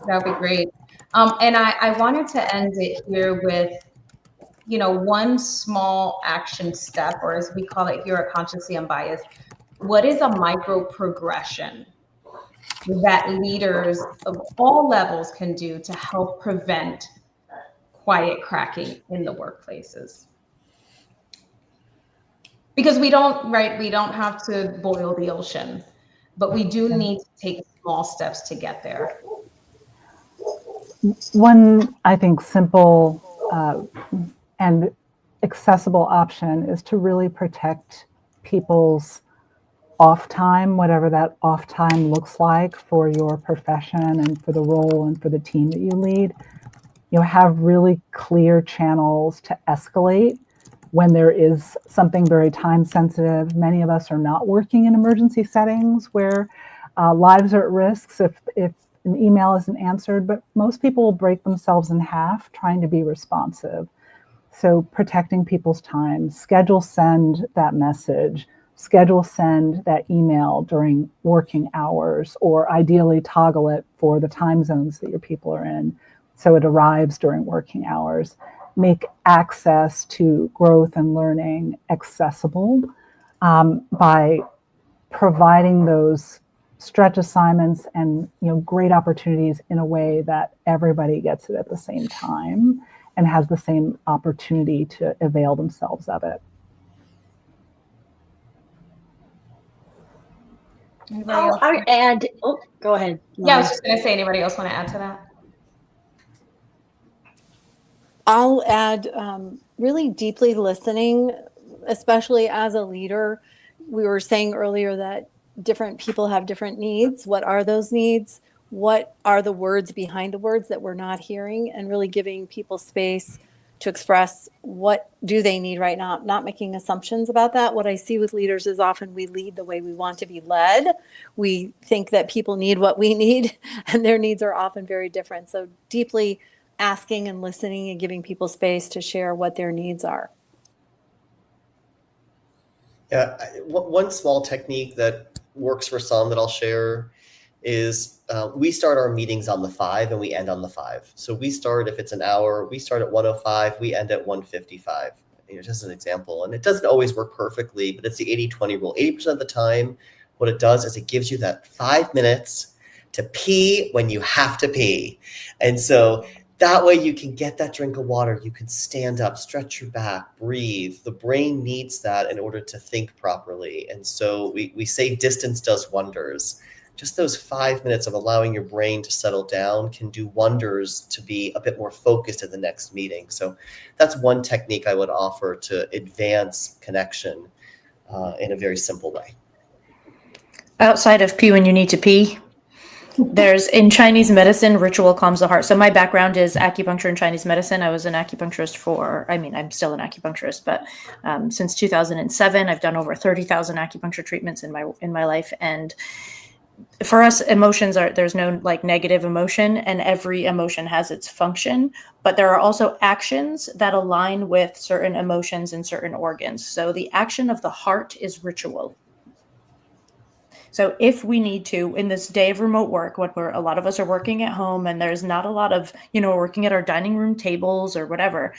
That would be great. And I wanted to end it here with, one small action step, or as we call it here at Consciously Unbiased, what is a micro progression that leaders of all levels can do to help prevent quiet cracking in the workplaces? Because we don't have to boil the ocean, but we do need to take small steps to get there. One, I think, simple and accessible option is to really protect people's off time, whatever that off time looks like for your profession and for the role and for the team that you lead. Have really clear channels to escalate when there is something very time sensitive. Many of us are not working in emergency settings where lives are at risk if an email isn't answered, but most people will break themselves in half trying to be responsive. So protecting people's time, schedule send that message, schedule send that email during working hours, or ideally toggle it for the time zones that your people are in so it arrives during working hours. Make access to growth and learning accessible by providing those stretch assignments and great opportunities in a way that everybody gets it at the same time and has the same opportunity to avail themselves of it. Go ahead. Yeah, I was just going to say, anybody else want to add to that? I'll add really deeply listening, especially as a leader. We were saying earlier that different people have different needs. What are those needs? What are the words behind the words that we're not hearing? And really giving people space to express what do they need right now, not making assumptions about that. What I see with leaders is often we lead the way we want to be led. We think that people need what we need, and their needs are often very different. So deeply asking and listening and giving people space to share what their needs are. Yeah, one small technique that works for some that I'll share is we start our meetings on the 5 and we end on the 5. So we start, if it's an hour, we start at 1:05, we end at 1:55. Just an example. And it doesn't always work perfectly, but it's the 80-20 rule. 80% of the time, what it does is it gives you that 5 minutes to pee when you have to pee. And so that way you can get that drink of water. You can stand up, stretch your back, breathe. The brain needs that in order to think properly. And so we say distance does wonders. Just those 5 minutes of allowing your brain to settle down can do wonders to be a bit more focused in the next meeting. So that's one technique I would offer to advance connection in a very simple way. Outside of pee when you need to pee, there's, in Chinese medicine, ritual calms the heart. So my background is acupuncture and Chinese medicine. I was an acupuncturist I'm still an acupuncturist, but since 2007, I've done over 30,000 acupuncture treatments in my life. And for us, there's no like negative emotion, and every emotion has its function, but there are also actions that align with certain emotions and certain organs. So the action of the heart is ritual. So if we need to, in this day of remote work, when a lot of us are working at home and there's not a lot of, working at our dining room tables or whatever,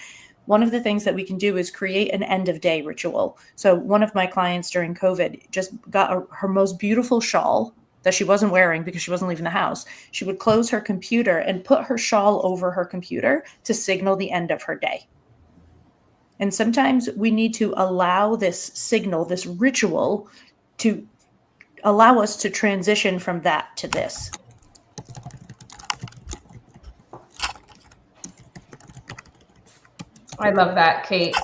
one of the things that we can do is create an end of day ritual. So one of my clients during COVID just got her most beautiful shawl that she wasn't wearing because she wasn't leaving the house. She would close her computer and put her shawl over her computer to signal the end of her day. And sometimes we need to allow this signal, this ritual, to allow us to transition from that to this. I love that, Kate.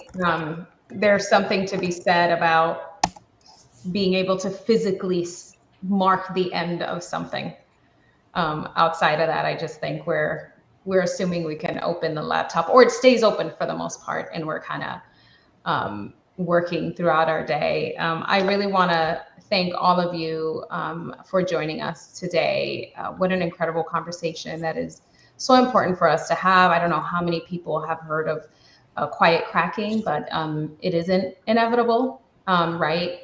There's something to be said about being able to physically mark the end of something. Outside of that, I just think we're assuming we can open the laptop, or it stays open for the most part, and we're kind of working throughout our day. I really want to thank all of you for joining us today. What an incredible conversation that is so important for us to have. I don't know how many people have heard of quiet cracking, but it isn't inevitable, right?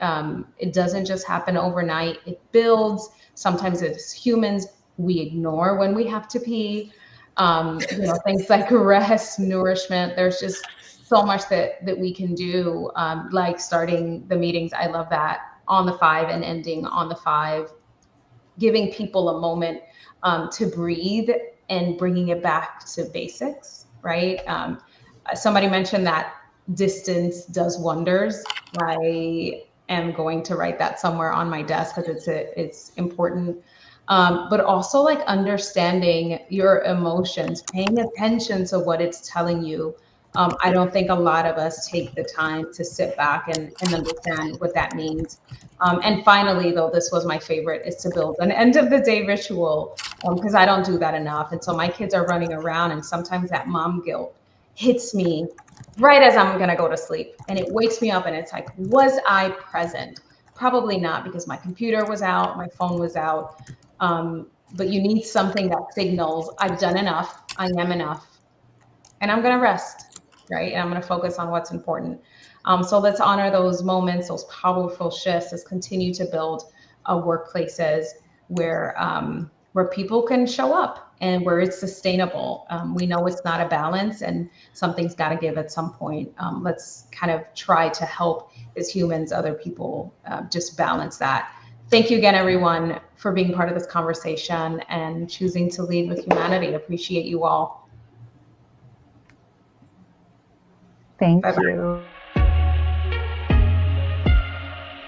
It doesn't just happen overnight. It builds. Sometimes as humans, we ignore when we have to pee. Things like rest, nourishment. There's just so much that we can do, like starting the meetings. I love that, on the 5 and ending on the 5, giving people a moment to breathe and bringing it back to basics, right? Somebody mentioned that distance does wonders. I am going to write that somewhere on my desk because it's important. But also like understanding your emotions, paying attention to what it's telling you. I don't think a lot of us take the time to sit back and understand what that means. And finally, though, this was my favorite, is to build an end of the day ritual, because I don't do that enough. And so my kids are running around, and sometimes that mom guilt hits me right as I'm going to go to sleep. And it wakes me up, and it's like, was I present? Probably not, because my computer was out, my phone was out. But you need something that signals, I've done enough, I am enough, and I'm going to rest. Right? And I'm going to focus on what's important. So let's honor those moments, those powerful shifts. Let's continue to build workplaces where people can show up and where it's sustainable. We know it's not a balance, and something's got to give at some point. Let's kind of try to help as humans, other people, just balance that. Thank you again, everyone, for being part of this conversation and choosing to lead with humanity. Appreciate you all. Thank Bye-bye. you.